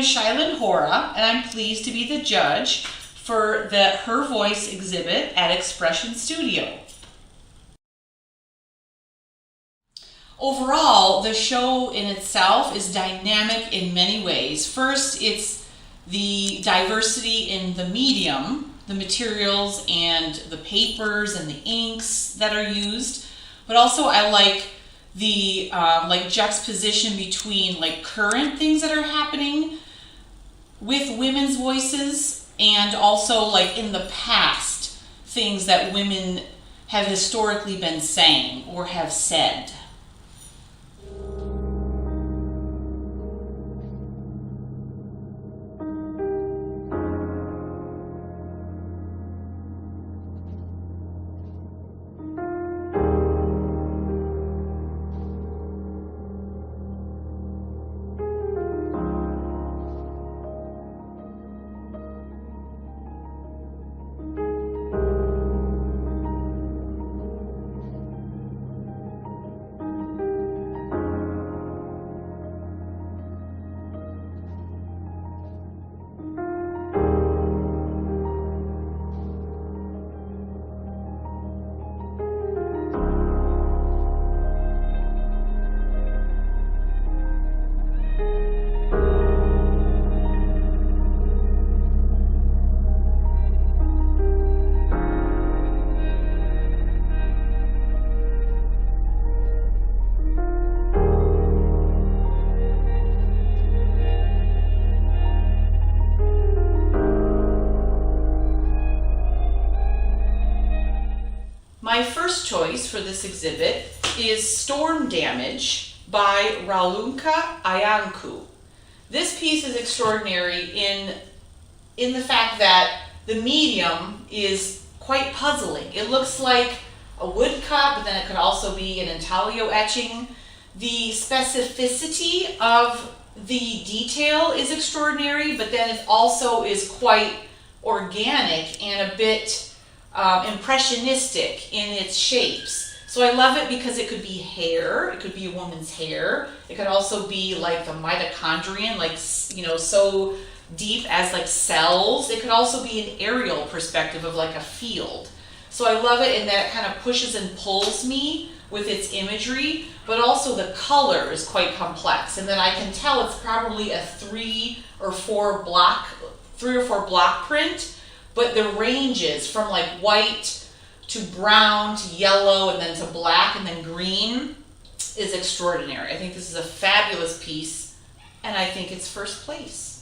is Shilin Hora, and I'm pleased to be the judge for the Her Voice exhibit at Expression Studio. Overall, the show in itself is dynamic in many ways. First, it's the diversity in the medium, the materials and the papers and the inks that are used, but also I like the juxtaposition between current things that are happening with women's voices and also in the past things that women have historically been saying or have said. My first choice for this exhibit is Storm Damage by Raluca Iancu. This piece is extraordinary in the fact that the medium is quite puzzling. It looks like a woodcut, but then it could also be an intaglio etching. The specificity of the detail is extraordinary, but then it also is quite organic and a bit impressionistic in its shapes. So I love it because it could be hair, it could be a woman's hair, it could also be the mitochondrion, so deep as cells. It could also be an aerial perspective of a field. So I love it in that it kind of pushes and pulls me with its imagery, but also the color is quite complex. And then I can tell it's probably a 3 or 4 block print. But the ranges from white to brown to yellow and then to black and then green is extraordinary. I think this is a fabulous piece, and I think it's first place.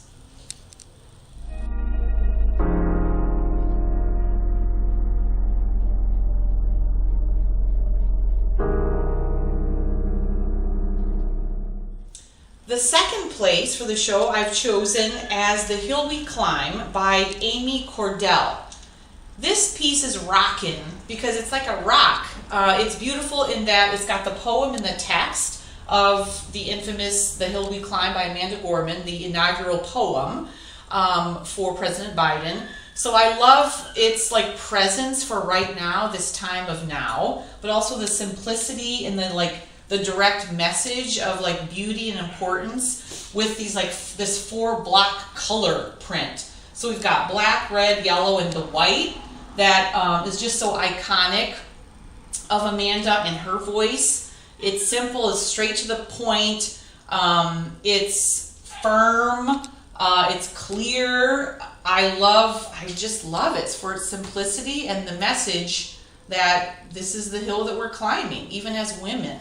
The second place for the show I've chosen as The Hill We Climb by Amy Cordell. This piece is rockin' because it's like a rock. It's beautiful in that it's got the poem and the text of the infamous The Hill We Climb by Amanda Gorman, the inaugural poem for President Biden. So I love its presence for right now, this time of now, but also the simplicity and the direct message of beauty and importance with these this 4 block color print. So we've got black, red, yellow, and the white that is just so iconic of Amanda and her voice. It's simple, it's straight to the point, it's firm, it's clear. I just love it for its simplicity and the message that this is the hill that we're climbing, even as women.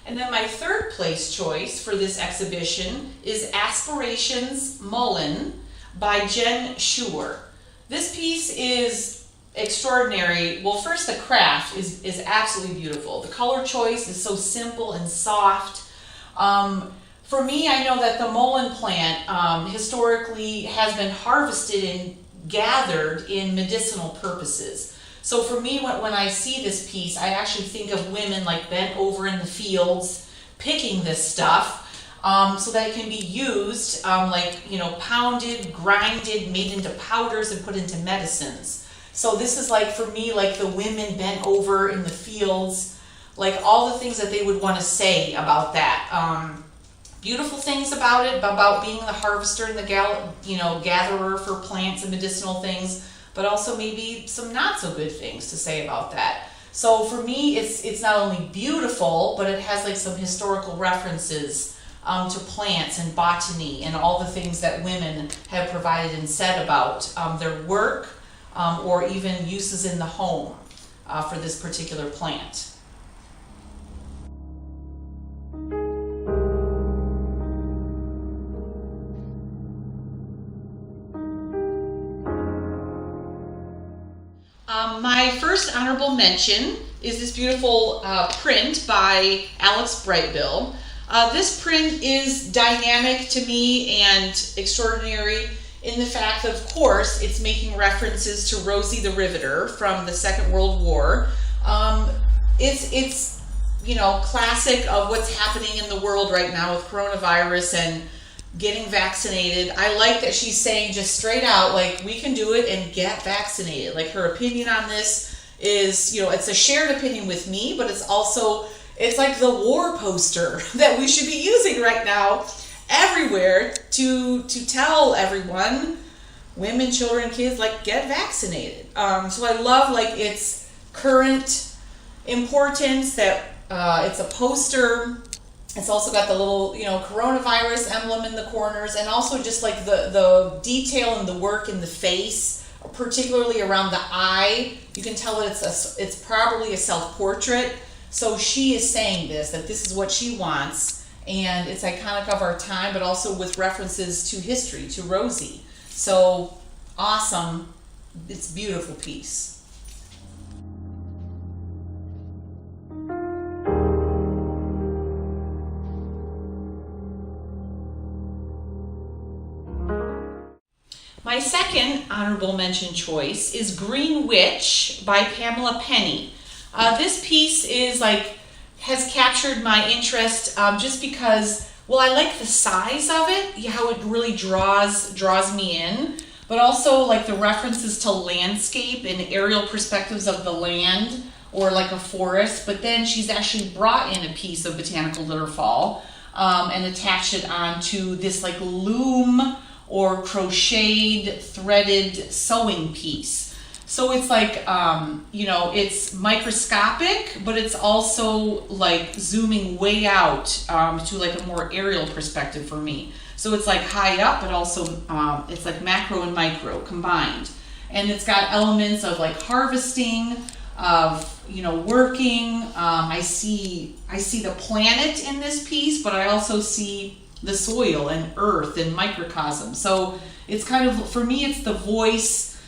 And then my third place choice for this exhibition is Aspirations Mullen by Jen Schuer. This piece is extraordinary. Well, first, the craft is absolutely beautiful. The color choice is so simple and soft. For me, I know that the mullen plant historically has been harvested and gathered in medicinal purposes. So for me, when I see this piece, I actually think of women bent over in the fields picking this stuff so that it can be used, like, you know, pounded, grinded, made into powders, and put into medicines. So this is like, for me, like the women bent over in the fields, like all the things that they would want to say about that. Beautiful things about it, about being the harvester and the gatherer for plants and medicinal things, but also maybe some not so good things to say about that. So for me, it's not only beautiful, but it has like some historical references to plants and botany and all the things that women have provided and said about their work or even uses in the home for this particular plant. My first honorable mention is this beautiful print by Alex Brightbill. This print is dynamic to me and extraordinary in the fact that, of course, it's making references to Rosie the Riveter from the Second World War. It's you know, classic of what's happening in the world right now with coronavirus and getting vaccinated. I like that she's saying just straight out, like, we can do it and get vaccinated. Like, her opinion on this is, you know, it's a shared opinion with me, but it's also, it's like the war poster that we should be using right now everywhere to tell everyone, women, children, kids, like, get vaccinated. So I love, like, its current importance, that it's a poster. It's also got the little, you know, coronavirus emblem in the corners, and also just like the detail and the work in the face, particularly around the eye. You can tell that it's probably a self-portrait. So she is saying that this is what she wants, and it's iconic of our time, but also with references to history, to Rosie. So awesome. It's a beautiful piece. My second honorable mention choice is Green Witch by Pamela Penny. This piece is has captured my interest just because, well, I like the size of it, how it really draws me in, but also like the references to landscape and aerial perspectives of the land or like a forest. But then she's actually brought in a piece of botanical litter and attached it onto this like loom or crocheted, threaded sewing piece. So it's like, you know, it's microscopic, but it's also like zooming way out to like a more aerial perspective for me. So it's like high up, but also it's like macro and micro combined. And it's got elements of like harvesting, of, you know, working. I see the planet in this piece, but I also see the soil and earth and microcosm. So it's kind of, for me, it's the voice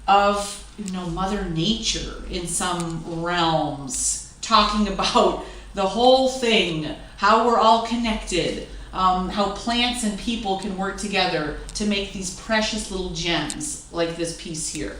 of, you know, Mother Nature in some realms, talking about the whole thing, how we're all connected, how plants and people can work together to make these precious little gems like this piece here.